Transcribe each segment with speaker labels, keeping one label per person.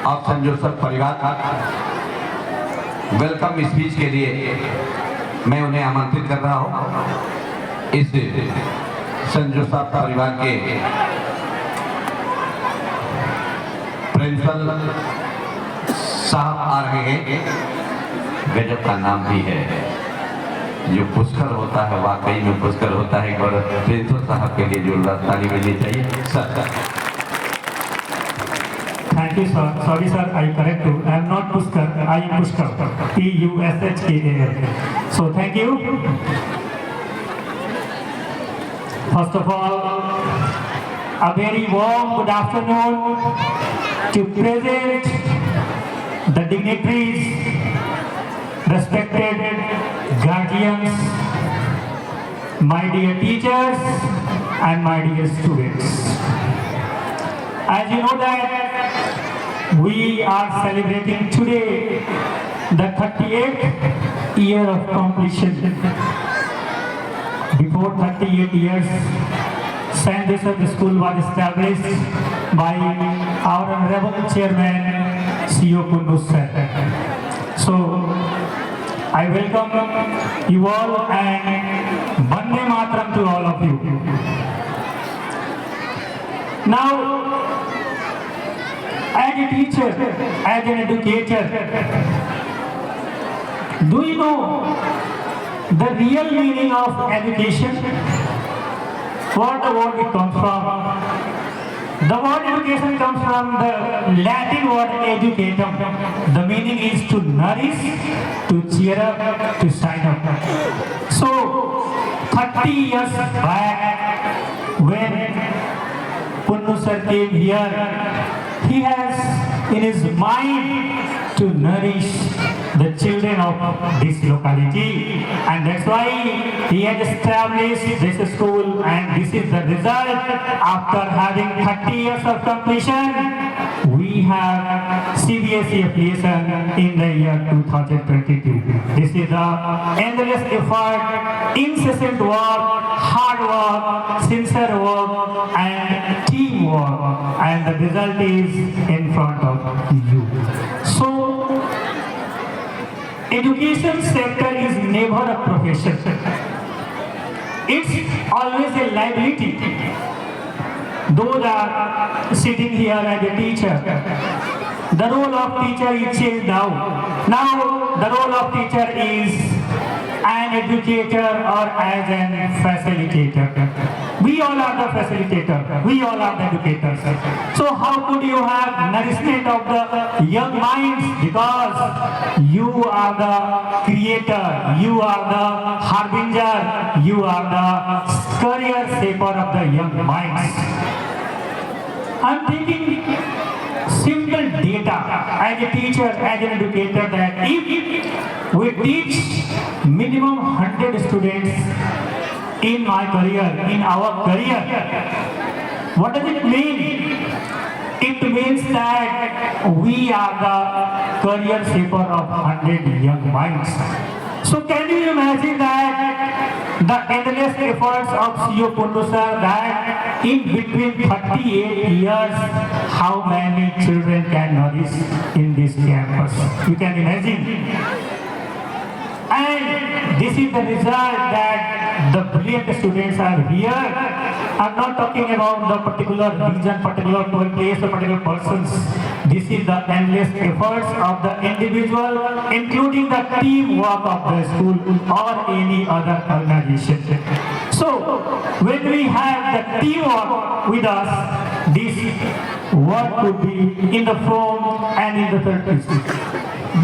Speaker 1: और Saint Joseph परिवार का वेलकम स्पीच के लिए मैं उन्हें आमंत्रित कर रहा हूँ। इस सेंट जोसेफ परिवार के प्रिंसिपल साहब आ रहे हैं। गजब का नाम भी है, जो पुष्कर होता है वाकई में पुष्कर होता है। एक बार प्रिंसिपल साहब के लिए जोरदार ताली मिलनी चाहिए। Sir
Speaker 2: Thank you, sir. Sorry, sir, I correct you. I am not Pushkar, I am Pushkar. Pushkar. So, thank you. First of all, a very warm good afternoon to present the dignitaries, respected guardians, my dear teachers, and my dear students. As you know that we are celebrating today the 38th year of completion. Before 38 years, St. Joseph School was established by our Honorable Chairman C.O. Kundu sir. So, I welcome you all and Vande Mataram to all of you. Now, as a teacher, as an educator, do you know the real meaning of education? What the word it comes from? The word education comes from the Latin word educatum. The meaning is to nourish, to cheer up, to shine up. So, 30 years back, when Punnu sir came here, he has in his mind to nourish the children of this locality, and that's why he has established this school, and this is the result. After having 30 years of completion, we have CBSE affiliation in the year 2022. This is the endless effort, incessant work, hard work, sincere work, and teamwork, and the result is in front of you. So, education sector is never a profession. It's always a liability. Those are sitting here as a teacher. The role of teacher is changed now. Now the role of teacher is an educator or as an facilitator. We all are the facilitator. We all are the educators. So how could you have nourishment of the young minds? Because you are the creator. You are the harbinger. You are the career shaper of the young minds. I'm thinking simple data as a teacher, as an educator, that if we teach minimum 100 students in my career, in our career, what does it mean? It means that we are the career shaper of 100 young minds. So can you imagine that the endless efforts of C.O. Kundu sir, that in between 38 years, how many children can nourish in this campus? You can imagine. And this is the result that the brilliant students are here. I'm not talking about the particular region, particular place, or particular persons. This is the endless efforts of the individual, including the teamwork of the school or any other organization. So, when we have the teamwork with us, this work could be in the form and in the third place.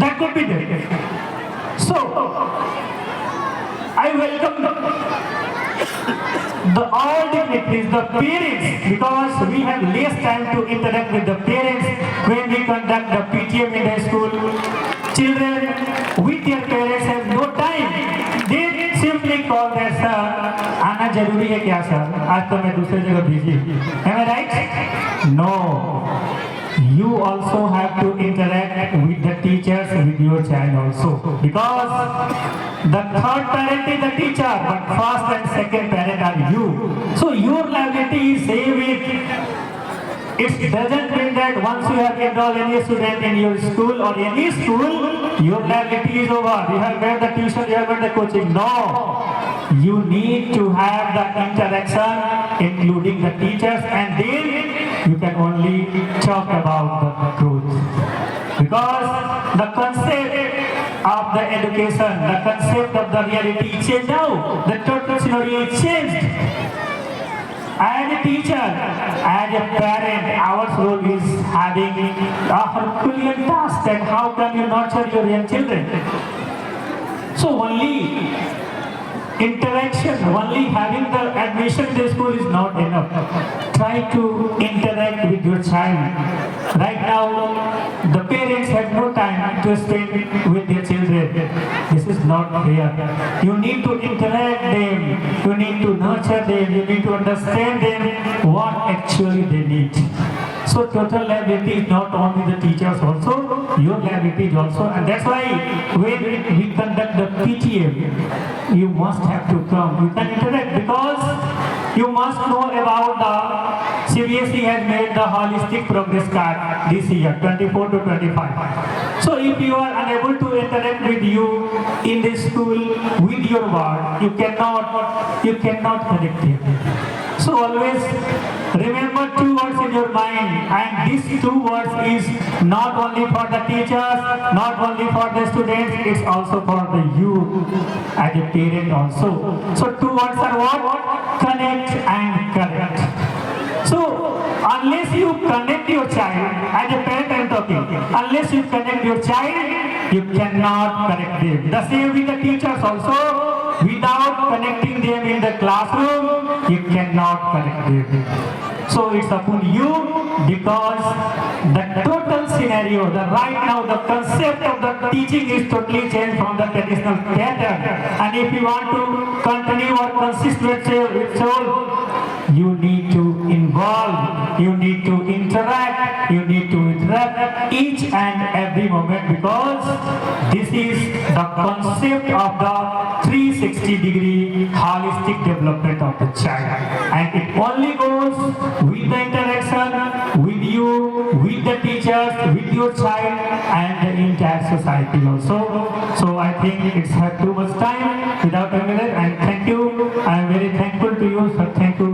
Speaker 2: That could be there. So, I welcome all dignitaries, the parents, because we have less time to interact with the parents when we conduct the PTM in the school. Children with their parents have no time. They simply call their sir, आना जरूरी है क्या sir? आज तो मैं दूसरे जगह busy. Am I right? No. You also have to interact with the teachers, with your child also. Because the third parent is the teacher, but first and second parent are you. So your liability is same with it doesn't mean that once you have enrolled any student in your school or any school, your liability is over. You have got the tuition, you have got the coaching. No, you need to have the interaction, including the teachers, and then you can only talk about the growth. Because the concept of the education, the concept of the reality changed now. The total scenario is changed. As a teacher, as a parent, our role is having a Herculean task, and how can you nurture your young children? So only interaction, only having the admission in the school is not enough. Try to interact with your child. Right now, the parents have no time to spend with their children. This is not fair. You need to interact them, you need to nurture them, you need to understand them what actually they need. So total liability is not only the teachers also, your liability is also, and that's why when we conduct the PTA, you must have to come. You can interact because you must know about the CBSE has made the holistic progress card this year, 24 to 25. So if you are unable to interact with you in the school with your word, you cannot connect it. So always remember two words in your mind, and these two words is not only for the teachers, not only for the students, it's also for the you as a parent also. So two words are what? Connect and correct. So unless you connect your child, as a parent I am talking, unless you connect your child, you cannot correct them. The same with the teachers also. Without connecting them in the classroom, you cannot connect them. So it's upon you, because the total scenario, the right now, the concept of the teaching is totally changed from the traditional pattern. And if you want to continue or consist with soul, you need to involve, you need to interact, you need to interact each and every moment, because this is the concept of the 360-degree holistic development of the child. And it only goes with the interaction with you, with the teachers, with your child, and the entire society also. So I think it's had too much time without a minute, and thank you. I am very thankful to you, so thank you